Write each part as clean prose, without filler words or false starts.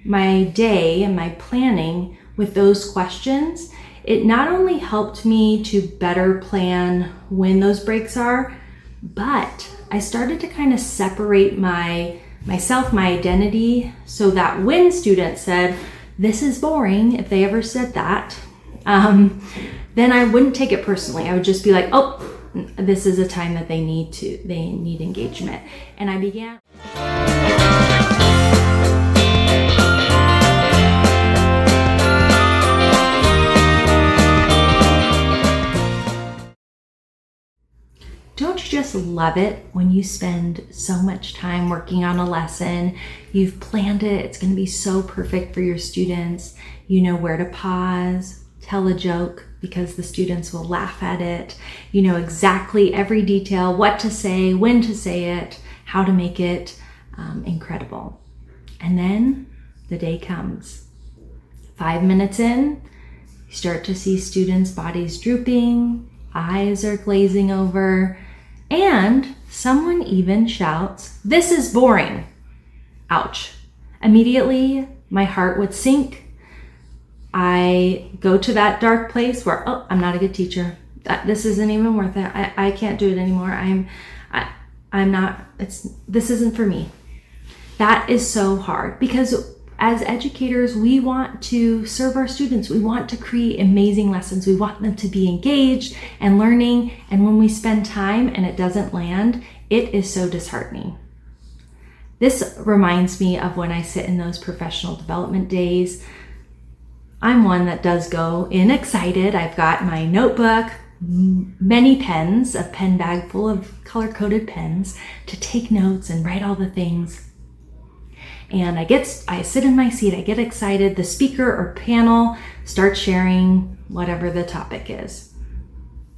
my day and my planning with those questions, it not only helped me to better plan when those breaks are, but I started to kind of separate myself, my identity, so that when students said, "This is boring," if they ever said that, then I wouldn't take it personally. I would just be like, "Oh, this is a time that they need engagement." And I began. Don't you just love it when you spend so much time working on a lesson? You've planned it, it's going to be so perfect for your students. You know where to pause, tell a joke because the students will laugh at it. You know exactly every detail, what to say, when to say it, how to make it incredible. And then the day comes. 5 minutes in, you start to see students' bodies drooping, eyes are glazing over, and someone even shouts, "This is boring." Ouch. Immediately, my heart would sink. I go to that dark place where, oh, I'm not a good teacher. This isn't even worth it. I can't do it anymore. This isn't for me. That is so hard because as educators, we want to serve our students. We want to create amazing lessons. We want them to be engaged and learning. And when we spend time and it doesn't land, it is so disheartening. This reminds me of when I sit in those professional development days. I'm one that does go in excited. I've got my notebook, many pens, a pen bag full of color-coded pens to take notes and write all the things. And I sit in my seat, I get excited. The speaker or panel starts sharing whatever the topic is.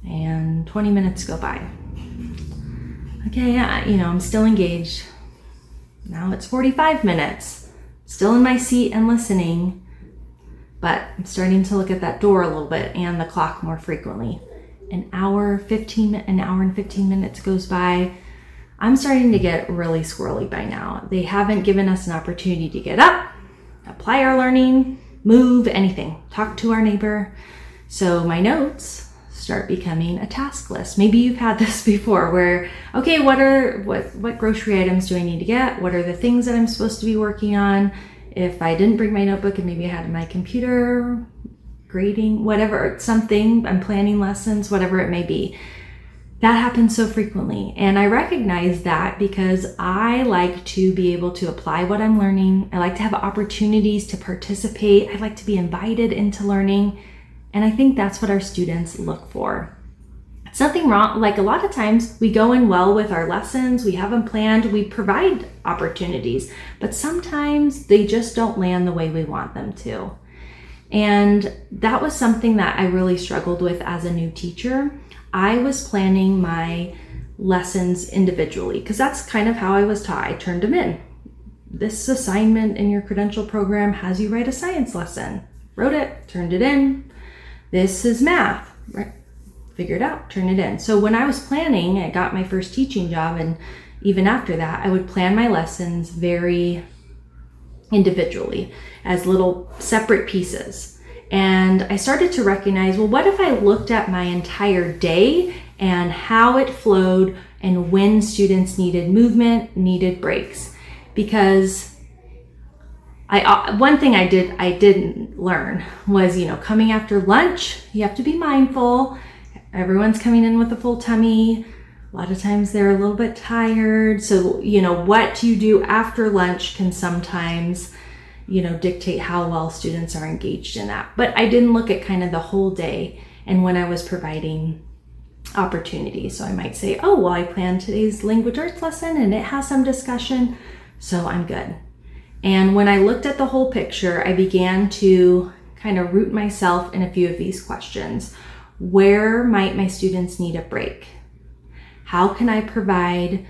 And 20 minutes go by. Okay, I'm still engaged. Now it's 45 minutes. Still in my seat and listening, but I'm starting to look at that door a little bit and the clock more frequently. An hour and 15 minutes goes by. I'm starting to get really squirrely by now. They haven't given us an opportunity to get up, apply our learning, move, anything, talk to our neighbor. So my notes start becoming a task list. Maybe you've had this before where, okay, what grocery items do I need to get? What are the things that I'm supposed to be working on? If I didn't bring my notebook and maybe I had my computer, grading, whatever, something, I'm planning lessons, whatever it may be. That happens so frequently. And I recognize that because I like to be able to apply what I'm learning. I like to have opportunities to participate. I like to be invited into learning. And I think that's what our students look for. It's nothing wrong. Like a lot of times we go in well with our lessons. We have them planned. We provide opportunities, but sometimes they just don't land the way we want them to. And that was something that I really struggled with as a new teacher. I was planning my lessons individually because that's kind of how I was taught. I turned them in. This assignment in your credential program has you write a science lesson. Wrote it, turned it in. This is math. Right? Figured out, turn it in. So when I was planning, I got my first teaching job, and even after that, I would plan my lessons very individually as little separate pieces. And I started to recognize, well, what if I looked at my entire day and how it flowed and when students needed movement, needed breaks? Because one thing I didn't learn was, coming after lunch, you have to be mindful. Everyone's coming in with a full tummy. A lot of times they're a little bit tired. So, what you do after lunch can sometimes dictate how well students are engaged in that. But I didn't look at kind of the whole day and when I was providing opportunities. So I might say, oh, well, I planned today's language arts lesson and it has some discussion, so I'm good. And when I looked at the whole picture, I began to kind of root myself in a few of these questions. Where might my students need a break? How can I provide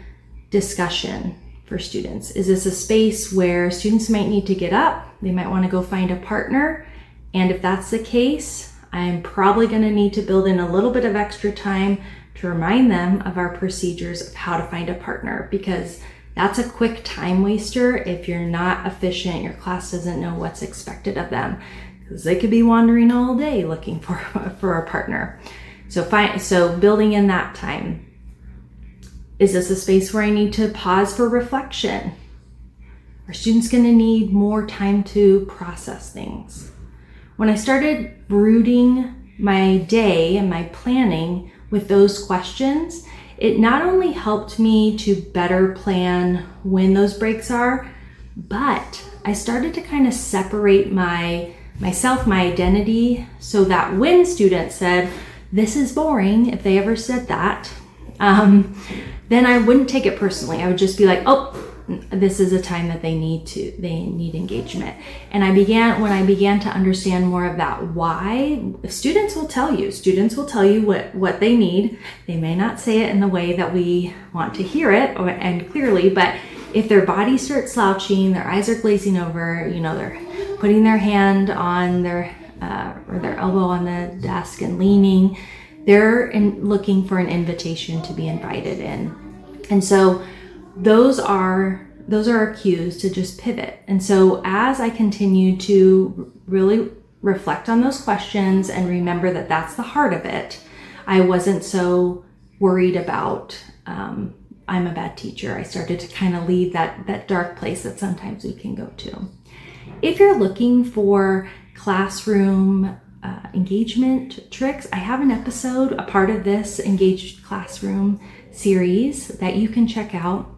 discussion for students? Is this a space where students might need to get up? They might want to go find a partner. And if that's the case, I'm probably going to need to build in a little bit of extra time to remind them of our procedures of how to find a partner, because That's a quick time waster if you're not efficient, your class doesn't know what's expected of them, because they could be wandering all day looking for a partner. So building in that time. Is this a space where I need to pause for reflection? Are students going to need more time to process things? When I started rooting my day and my planning with those questions, it not only helped me to better plan when those breaks are, but I started to kind of separate myself, my identity, so that when students said, "This is boring," if they ever said that, then I wouldn't take it personally. I would just be like, "Oh, this is a time that they need engagement." And when I began to understand more of that why, students will tell you what they need. They may not say it in the way that we want to hear it and clearly, but if their body starts slouching, their eyes are glazing over, they're putting their hand on their or their elbow on the desk and leaning, they're looking for an invitation to be invited in. And so those are our cues to just pivot. And so as I continue to really reflect on those questions and remember that that's the heart of it, I wasn't so worried about I'm a bad teacher. I started to kind of leave that dark place that sometimes we can go to. If you're looking for classroom engagement tricks, I have an episode, a part of this Engaged Classroom series that you can check out.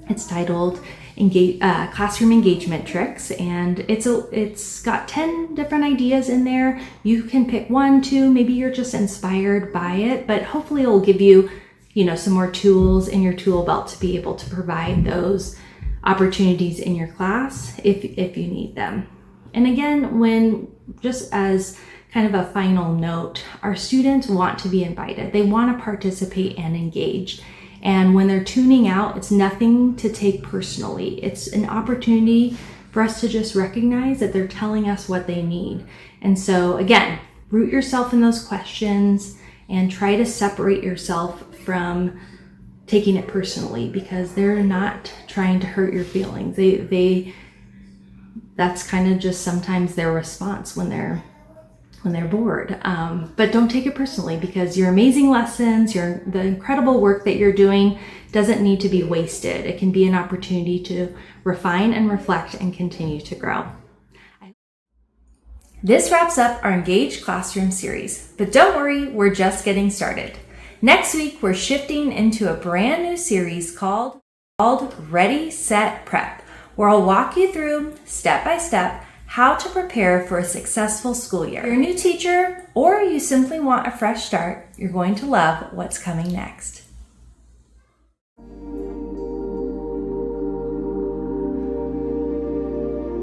It's titled Classroom Engagement Tricks, and it's got 10 different ideas in there. You can pick 1, 2, maybe you're just inspired by it, but hopefully it'll give you, some more tools in your tool belt to be able to provide those opportunities in your class if you need them. And again, just as kind of a final note, our students want to be invited. They want to participate and engage. And when they're tuning out, it's nothing to take personally. It's an opportunity for us to just recognize that they're telling us what they need. And so again, root yourself in those questions and try to separate yourself from taking it personally, because they're not trying to hurt your feelings. That's kind of just sometimes their response when they're bored. But don't take it personally, because your amazing lessons, the incredible work that you're doing doesn't need to be wasted. It can be an opportunity to refine and reflect and continue to grow. This wraps up our Engaged Classroom series, but don't worry, we're just getting started. Next week, we're shifting into a brand new series called Ready, Set, Prep, where I'll walk you through step by step how to prepare for a successful school year. If you're a new teacher or you simply want a fresh start, you're going to love what's coming next.